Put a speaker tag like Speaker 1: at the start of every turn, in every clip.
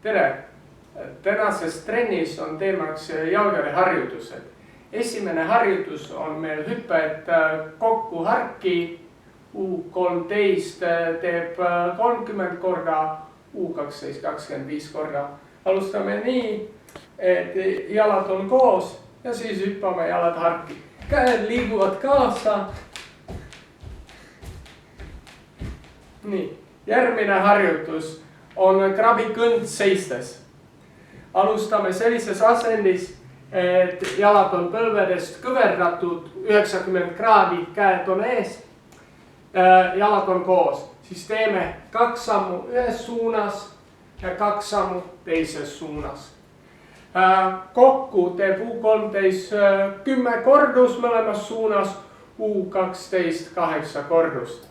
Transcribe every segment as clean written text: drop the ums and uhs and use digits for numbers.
Speaker 1: Tere! Tänases trennis on teemaks jalgade-harjutused. Esimene harjutus on meil hüpped kokku harki. U13 teeb 30 korda, U12 25 korda. Alustame nii, et jalad on koos ja siis hüppame jalad harki. Käed liiguvad kaasa. Nii, järgmine harjutus on krabikõnd seistes. Alustame sellises asendis, et jalad on põlvedest kõverdatud 90 kraadi, käed on ees, jalad on koos. Siis teeme 2 sammu ühes suunas ja 2 sammu teises suunas. Kokku teeb U13 10 kordust mõlemas suunas, U12 8 kordust.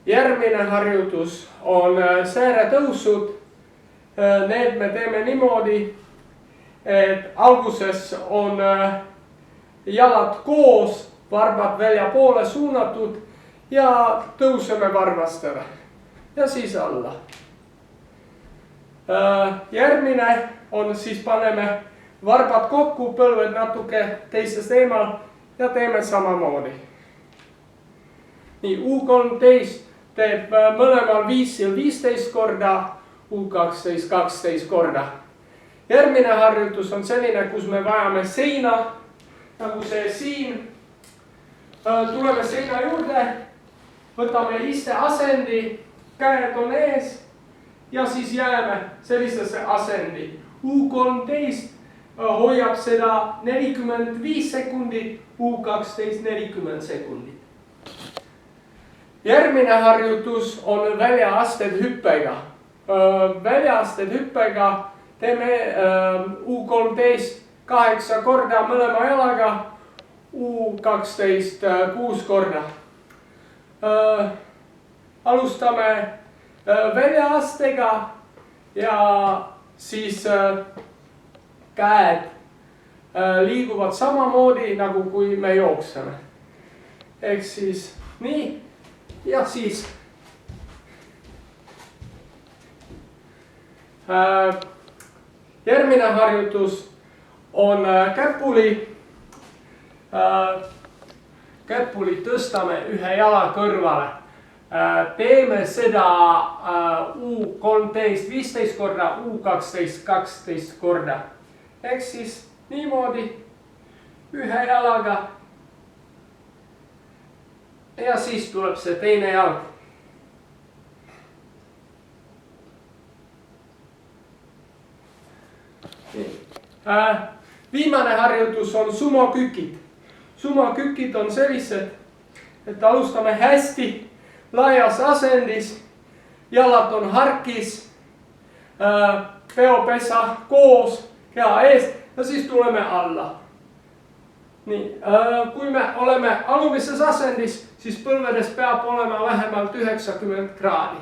Speaker 1: Järgmine harjutus on sääretõusud. Need me teeme niimoodi, et alguses on jalad koos, varbad väljapoole suunatud ja tõuseme varbastele ja siis alla. Järgmine on siis paneme varbad kokku, põlved natuke teisest eemal ja teeme samamoodi. Nii, U13 teeb mõlemal 5 ja 15 korda, U12 12 korda. Järgmine harjutus on selline, kus me vajame seina, nagu see siin. Tuleme seina juurde, võtame iste asendi, käed on ees ja siis jääme sellisesse asendi. U13 hoiab seda 45 sekundit, U12 40 sekundit. Järgmine harjutus on väljaasted hüppega. Väljaasted hüppega teeme U13 8 korda mõlema jalaga, U12 6 korda. Alustame väljaastega ja siis käed liiguvad samamoodi, nagu kui me jookseme. Ehk siis nii ja siis järgmine harjutus on käpuli. Käpuli tõstame ühe jala kõrvale. Teeme seda U13 15 korda, U12 12 korda. Ehk siis niimoodi ühe jalaga. Ja siis tuleb see teine jalg. Viimane harjutus on sumokükid. Sumokükid on sellised, et alustame hästi laias asendis. Jalad on harkis, peopesa koos, keha ees ja siis tuleme alla. Nii, kui me oleme alumises asendis, siis põlvedes peab olema vähemalt 90 kraadi.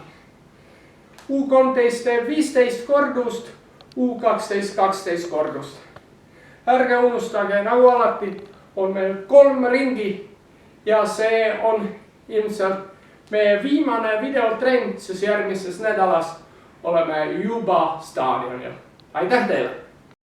Speaker 1: U13 teeb 15 kordust, U12 12 kordust. Ärge unustage, nagu alati on meil 3 ringi ja see on ilmselt meie viimane videotrenn, sest järgmises nädalas oleme juba staadionil. Aitäh teile!